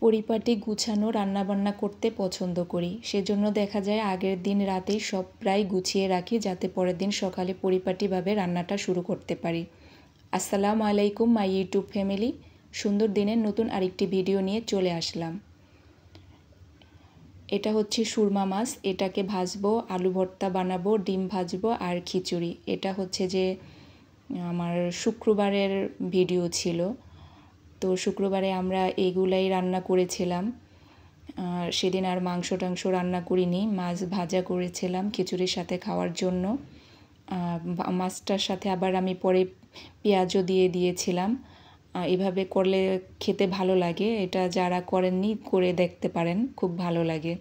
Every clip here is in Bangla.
পরিপাটি গুছানো রান্নাবান্না করতে পছন্দ করি, সেজন্য দেখা যায় আগের দিন রাতেই সব প্রায় গুছিয়ে রাখি যাতে পরের দিন সকালে পরিপাটিভাবে রান্নাটা শুরু করতে পারি। আসসালামু আলাইকুম মাই ইউটিউব ফ্যামিলি, সুন্দর দিনের নতুন আরেকটি ভিডিও নিয়ে চলে আসলাম। এটা হচ্ছে সুরমা মাছ, এটাকে ভাজবো, আলু ভর্তা বানাবো, ডিম ভাজবো আর খিচুড়ি। এটা হচ্ছে যে আমার শুক্রবারের ভিডিও ছিল, তো শুক্রবারে আমরা এগুলাই রান্না করেছিলাম। সেদিন আর মাংস টাংস রান্না করিনি, মাছ ভাজা করেছিলাম খিচুড়ির সাথে খাওয়ার জন্য। মাছটার সাথে আবার আমি পরে পেঁয়াজও দিয়ে দিয়েছিলাম। এভাবে করলে খেতে ভালো লাগে, এটা যারা করেননি করে দেখতে পারেন, খুব ভালো লাগে।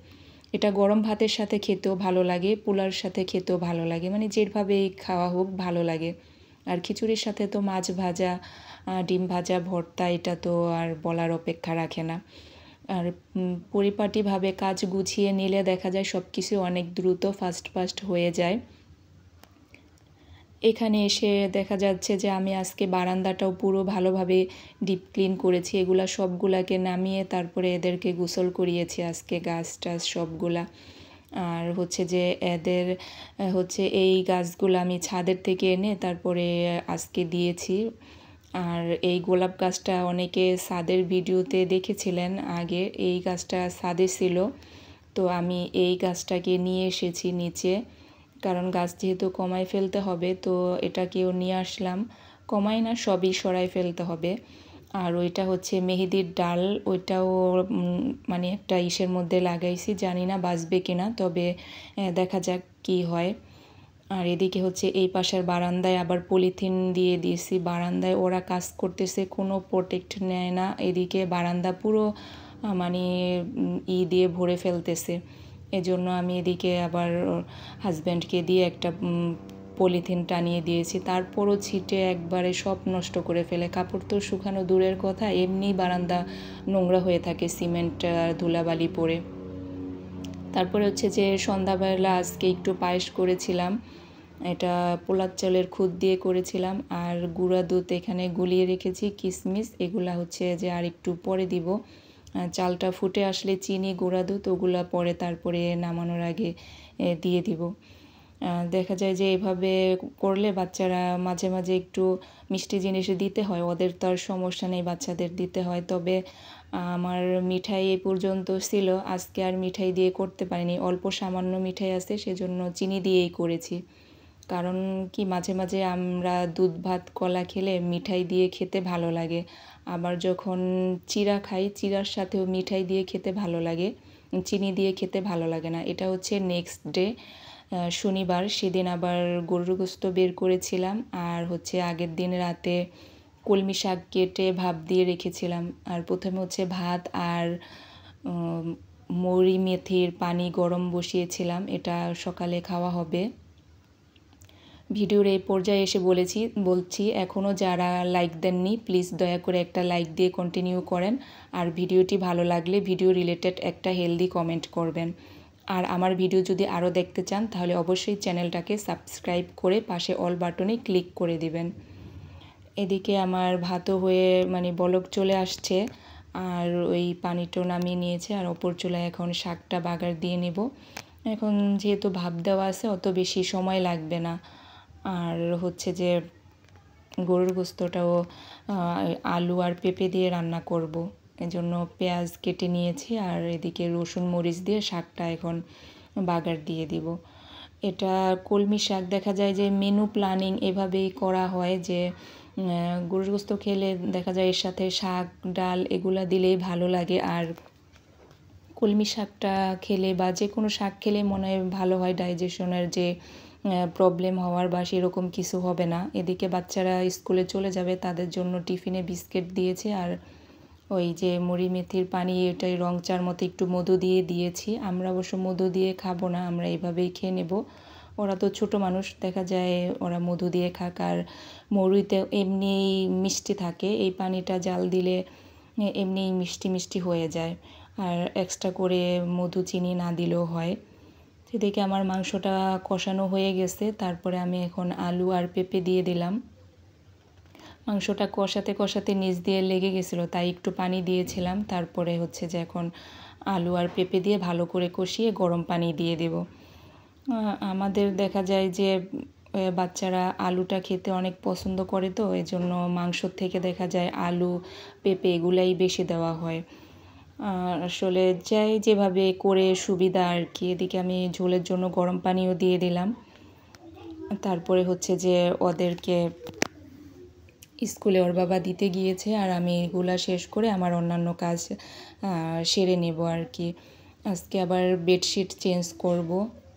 এটা গরম ভাতের সাথে খেতেও ভালো লাগে, পোলাওর সাথে খেতেও ভালো লাগে, মানে যেভাবেই খাওয়া হোক ভালো লাগে। আর খিচুড়ির সাথে তো মাছ ভাজা, ডিম ভাজা, ভর্তা, এটা তো আর বলার অপেক্ষা রাখে না। আর পরিপাটিভাবে কাজ গুছিয়ে নিলে দেখা যায় সব কিছু অনেক দ্রুত ফাস্ট হয়ে যায়। এখানে এসে দেখা যাচ্ছে যে আমি আজকে বারান্দাটাও পুরো ভালোভাবে ডিপ ক্লিন করেছি, এগুলা সবগুলাকে নামিয়ে তারপরে এদেরকে গোসল করিয়েছি আজকে, গাছ টাছ সবগুলা। আর হচ্ছে যে এদের হচ্ছে এই গাছগুলো আমি ছাদের থেকে এনে তারপরে আজকে দিয়েছি। আর এই গোলাপ গাছটা অনেকে ছাদের ভিডিওতে দেখেছিলেন আগে, এই গাছটা ছাদে ছিল, তো আমি এই গাছটাকে নিয়ে এসেছি নিচে, কারণ গাছ যেহেতু কমায় ফেলতে হবে তো এটাকেও নিয়ে আসলাম। কমাই না, সবই সরাই ফেলতে হবে। আর ওইটা হচ্ছে মেহেদির ডাল, ওইটাও মানে একটা ইসের মধ্যে লাগাইছি, জানি না বাঁচবে কিনা, তবে দেখা যাক কি হয়। আর এদিকে হচ্ছে এই পাশের বারান্দায় আবার পলিথিন দিয়ে দিয়েছি, বারান্দায় ওরা কাজ করতেছে, কোনো প্রোটেক্ট নেয় না, এদিকে বারান্দা পুরো মানে দিয়ে ভরে ফেলতেছে। এজন্য আমি এদিকে আবার হাজব্যান্ডকে দিয়ে একটা পলিথিন টানিয়ে দিয়েছি, তারপরও ছিটে একবারে সব নষ্ট করে ফেলে। কাপড় তো শুকানো দূরের কথা, এমনি বারান্দা নোংরা হয়ে থাকে সিমেন্ট ধুলাবালি পড়ে। তারপরে হচ্ছে যে সন্ধ্যাবেলা আজকে একটু পায়েস করেছিলাম, এটা পোলার চালের খুদ দিয়ে করেছিলাম। আর গুঁড়া দুধ এখানে গুলিয়ে রেখেছি, কিশমিশ, এগুলা হচ্ছে যে আর একটু পরে দিব। চালটা ফুটে আসলে চিনি, গুঁড়া দুধ ওগুলা পরে তারপরে নামানোর আগে দিয়ে দিব। দেখা যায় যে এভাবে করলে বাচ্চারা মাঝে মাঝে একটু মিষ্টি জিনিস দিতে হয়, ওদের তো আর সমস্যা নেই, বাচ্চাদের দিতে হয়। তবে আমার মিঠাই এই পর্যন্ত ছিল, আজকে আর মিঠাই দিয়ে করতে পারিনি, অল্প সামান্য মিঠাই আছে, সেজন্য চিনি দিয়েই করেছি। কারণ কি মাঝে মাঝে আমরা দুধ ভাত কলা খেলে মিঠাই দিয়ে খেতে ভালো লাগে, আবার যখন চিড়া খাই চিড়ার সাথেও মিঠাই দিয়ে খেতে ভালো লাগে, চিনি দিয়ে খেতে ভালো লাগে না। এটা হচ্ছে নেক্সট ডে শনিবার, সেদিন আবার গরুর গোশত বের করেছিলাম। আর হচ্ছে আগের দিন রাতে কলমি শাক কেটে ভাপ দিয়ে রেখেছিলাম। আর প্রথমে হচ্ছে ভাত আর মৌরি মেথির পানি গরম বসিয়েছিলাম, এটা সকালে খাওয়া হবে। ভিডিওর এই পর্যায়ে এসে বলছি এখনও যারা লাইক দেননি প্লিজ দয়া করে একটা লাইক দিয়ে কন্টিনিউ করেন। আর ভিডিওটি ভালো লাগলে ভিডিও রিলেটেড একটা হেলদি কমেন্ট করবেন। আর আমার ভিডিও যদি আরও দেখতে চান তাহলে অবশ্যই চ্যানেলটাকে সাবস্ক্রাইব করে পাশে অল বাটনে ক্লিক করে দিবেন। এদিকে আমার ভাতও হয়ে মানে বলক চলে আসছে, আর ওই পানিটাও নামিয়ে নিয়েছে, আর ওপর চুলায় এখন শাকটা বাগার দিয়ে নেব। এখন যেহেতু ভাপ দেওয়া আছে অত বেশি সময় লাগবে না। আর হচ্ছে যে গরুর গোশতটাও আলু আর পেঁপে দিয়ে রান্না করব, এজন্য পেঁয়াজ কেটে নিয়েছি, আর এদিকে রসুন মরিচ দিয়ে শাকটা এখন বাগার দিয়ে দিব। এটা কলমি শাক, দেখা যায় যে মেনু প্ল্যানিং এভাবেই করা হয় যে গরুর গোশত খেলে দেখা যায় এর সাথে শাক ডাল এগুলা দিলেই ভালো লাগে। আর কলমি শাকটা খেলে বা যে কোনো শাক খেলে মনে হয় ভালো হয়, ডাইজেশনের যে প্রবলেম হওয়ার বা সেরকম কিছু হবে না। এদিকে বাচ্চারা স্কুলে চলে যাবে, তাদের জন্য টিফিনে বিস্কিট দিয়েছি, আর ওই যে মুড়ি মেথির পানি, এটাই রং চার মতো একটু মধু দিয়ে দিয়েছি। আমরা অবশ্য মধু দিয়ে খাবো না, আমরা এভাবেই খেয়ে নেব। ওরা তো ছোট মানুষ, দেখা যায় ওরা মধু দিয়ে খাক। আর মুড়িতে এমনি মিষ্টি থাকে, এই পানিটা জাল দিলে এমনি মিষ্টি মিষ্টি হয়ে যায়, আর এক্সট্রা করে মধু চিনি না দিলেও হয়। সেদিকে আমার মাংসটা কষানো হয়ে গেছে, তারপরে আমি এখন আলু আর পেঁপে দিয়ে দিলাম। মাংসটা কষাতে কষাতে নিচ দিয়ে লেগে গেছিলো, তাই একটু পানি দিয়েছিলাম। তারপরে হচ্ছে যে এখন আলু আর পেঁপে দিয়ে ভালো করে কষিয়ে গরম পানি দিয়ে দেব। আমাদের দেখা যায় যে বাচ্চারা আলুটা খেতে অনেক পছন্দ করে, তো এই জন্য মাংসর থেকে দেখা যায় আলু পেঁপে এগুলাই বেশি দেওয়া হয়। আসলে যাই যেভাবে করে সুবিধা আর কি। এদিকে আমি ঝোলের জন্য গরম পানিও দিয়ে দিলাম। তারপরে হচ্ছে যে ওদেরকে স্কুলে ওর বাবা দিতে গিয়েছে, আর আমি এগুলা শেষ করে আমার অন্যান্য কাজ সেরে নেব আর কি। আজকে আবার বেডশিট চেঞ্জ করব।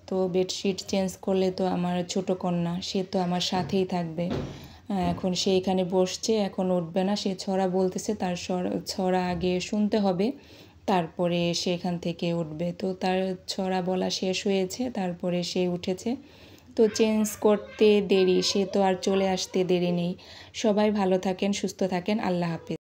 তো বেডশিট চেঞ্জ করলে তো আমার ছোটো কন্যা, সে তো আমার সাথেই থাকবে। এখন সে এখানে বসছে, এখন উঠবে না। সে ছড়া বলতেছে, তার ছড়া আগে শুনতে হবে, তারপরে সে এখান থেকে উঠবে। তো তার ছড়া বলা শেষ হয়েছে, তারপরে সে উঠেছে। তো চেঞ্জ করতে দেরি, সে তো আর চলে আসতে দেরি নেই। সবাই ভালো থাকেন, সুস্থ থাকেন। আল্লাহ হাফেজ।